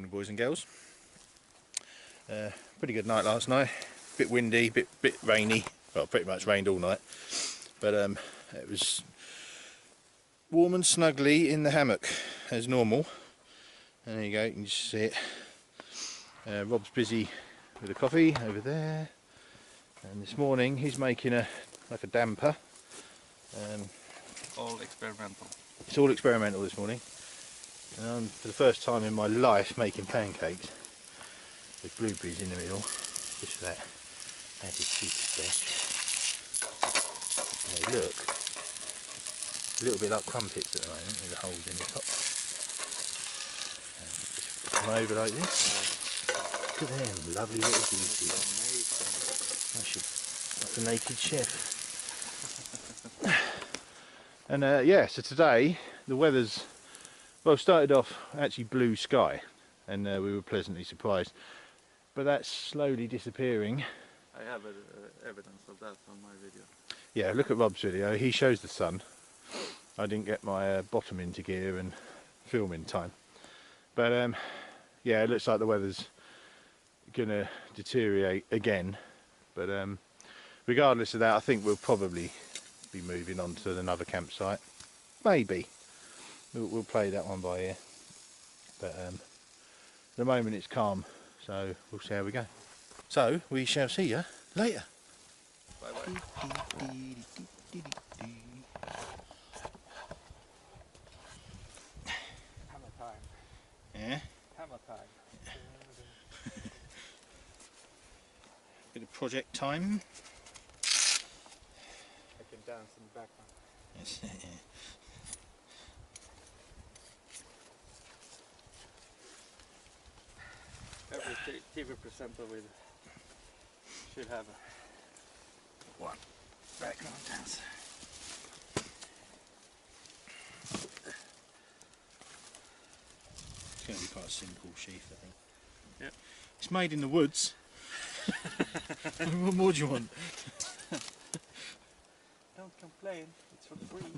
Morning boys and girls. Pretty good night last night. Bit windy, bit rainy. Well, pretty much rained all night. But it was warm and snuggly in the hammock as normal. And there you go, you can just see it. Rob's busy with a coffee over there. And this morning he's making like a damper. All experimental. It's all experimental this morning. And I'm for the first time in my life making pancakes with blueberries in the middle, just for that added sweet effect. They look a little bit like crumpets at the moment with the holes in the top. And just come over like this. Look at them, lovely little beauties. Like a naked chef. And yeah, so today the weather's, well, started off actually blue sky, and we were pleasantly surprised, but that's slowly disappearing. I have evidence of that on my video. Yeah, look at Rob's video, he shows the sun. I didn't get my bottom into gear and film in time, but yeah, it looks like the weather's gonna deteriorate again, but regardless of that, I think we'll probably be moving on to another campsite. Maybe we'll play that one by ear, but at the moment it's calm, so we'll see how we go. So we shall see you later. Bye bye. Hammer time. Yeah. Hammer time. Bit of project time. I can dance in the background. Yes, yeah. Every TV presenter should have one background dance. It's going to be quite a simple sheath, I think. Yep. It's made in the woods. What more do you want? Don't complain, it's for free.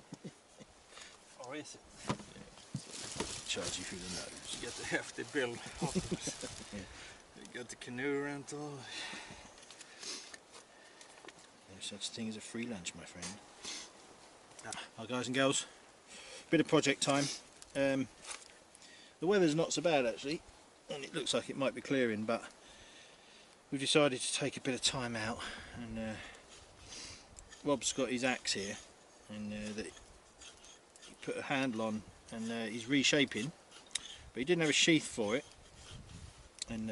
Or is it? Charge you through the nose. You get the hefty bill afterwards. Yeah. You got the canoe rental. No such thing as a free lunch, my friend. Hi guys and girls, bit of project time. The weather's not so bad actually, and it looks like it might be clearing, but we've decided to take a bit of time out, and Rob's got his axe here, and that he put a handle on, and he's reshaping, but he didn't have a sheath for it, and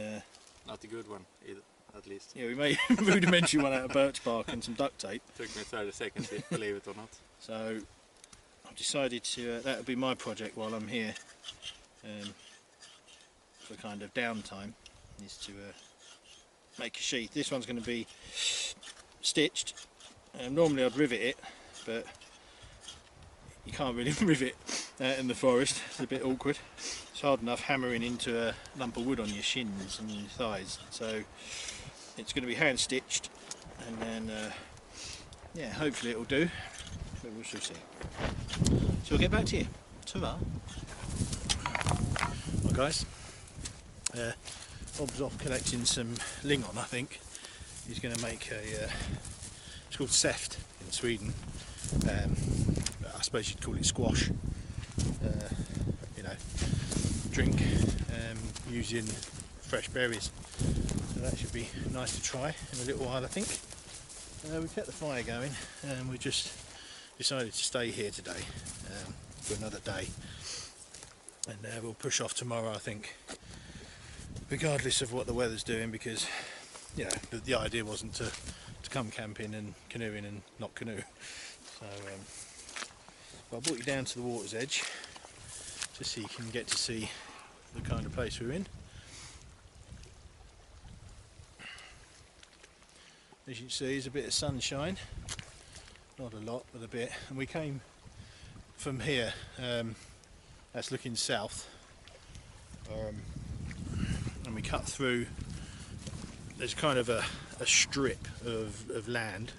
Not a good one either, at least. yeah, we made a rudimentary one out of birch bark and some duct tape. Took me 30 seconds to believe it or not. So I've decided to that'll be my project while I'm here, for kind of downtime, is to make a sheath. This one's going to be stitched. Normally I'd rivet it, but you can't really rivet in the forest, it's a bit awkward. It's hard enough hammering into a lump of wood on your shins and your thighs, so it's going to be hand stitched, and then yeah, hopefully it'll do, but we shall see. So we'll get back to you. Ta-ra. Well guys, Bob's off collecting some lingon, I think. He's going to make a, it's called seft in Sweden. I suppose you'd call it squash. You know, drink using fresh berries. So that should be nice to try in a little while, I think. We kept the fire going, and we just decided to stay here today for another day. And we'll push off tomorrow, I think, regardless of what the weather's doing, because you know the idea wasn't to come camping and canoeing and not canoe. So well, I brought you down to the water's edge just so you can get to see the kind of place we're in. As you can see, there's a bit of sunshine, not a lot but a bit, and we came from here, that's looking south, and we cut through. There's kind of a strip of land,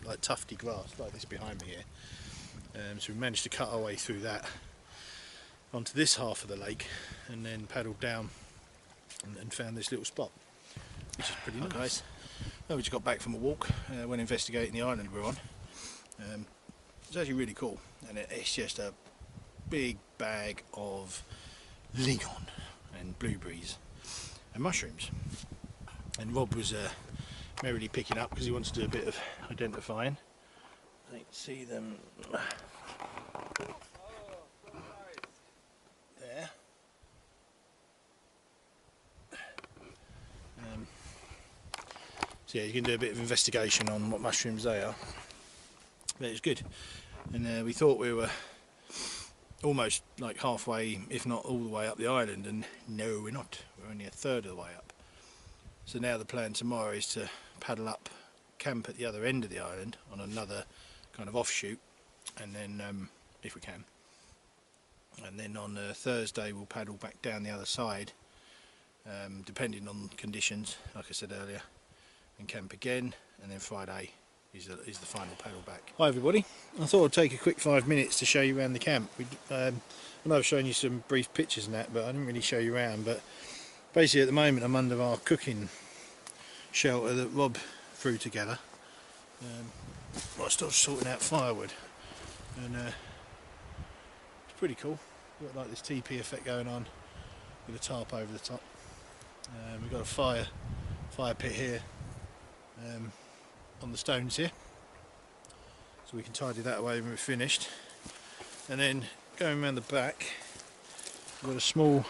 like tufty grass like this behind me here, so we managed to cut our way through that onto this half of the lake, and then paddled down and found this little spot, which is pretty nice. Guys, well, we just got back from a walk, went investigating the island we're on. It's actually really cool, and it's just a big bag of lingon and blueberries and mushrooms. And Rob was merrily picking up because he wants to do a bit of identifying. I can see them there. So yeah, you can do a bit of investigation on what mushrooms they are. But it's good, and we thought we were almost like halfway, if not all the way up the island, and no, we're not. We're only a third of the way up. So now the plan tomorrow is to paddle up, camp at the other end of the island on another kind of offshoot, and then if we can, and then on Thursday we'll paddle back down the other side, depending on conditions, like I said earlier, and camp again, and then Friday is the final paddle back. Hi everybody, I thought I'd take a quick 5 minutes to show you around the camp. I know I've shown you some brief pictures and that, but I didn't really show you around. But basically at the moment I'm under our cooking shelter that Rob threw together. I'm still sorting out firewood, and it's pretty cool. Got like this TP effect going on with a tarp over the top. We've got a fire pit here on the stones here, so we can tidy that away when we're finished. And then going around the back, we've got a small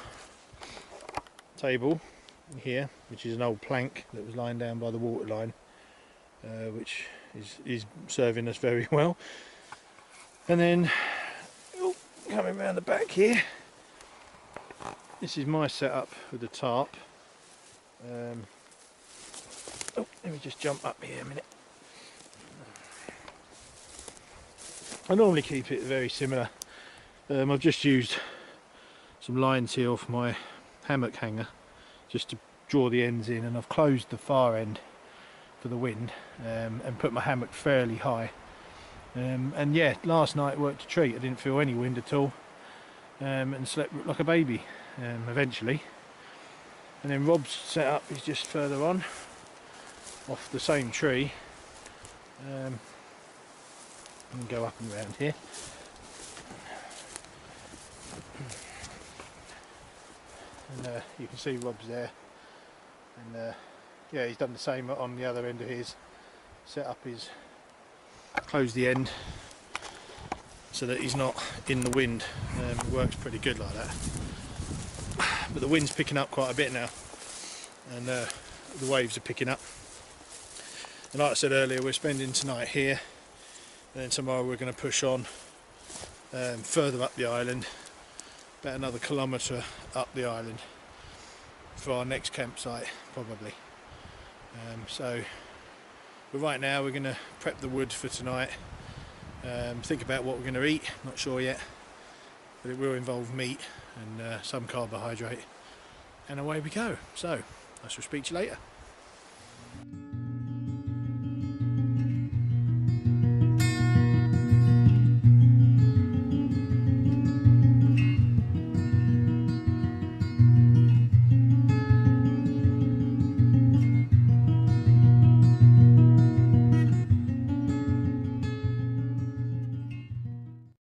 table here, which is an old plank that was lying down by the water line, which is serving us very well. And then coming around the back here, this is my setup with the tarp. Let me just jump up here a minute. I normally keep it very similar. I've just used some lines here off my hammock hanger just to draw the ends in, and I've closed the far end for the wind, and put my hammock fairly high. And yeah, last night worked a treat. I didn't feel any wind at all, and slept like a baby eventually. And then Rob's setup is just further on, off the same tree. And go up and around here. And you can see Rob's there, and yeah, he's done the same on the other end of his. Set up his, close the end so that he's not in the wind. It works pretty good like that. But the wind's picking up quite a bit now, and the waves are picking up. And like I said earlier, we're spending tonight here, and then tomorrow we're going to push on further up the island, about another kilometre up the island for our next campsite probably. But right now we're going to prep the wood for tonight, think about what we're going to eat, not sure yet, but it will involve meat and some carbohydrate, and away we go. So I shall speak to you later.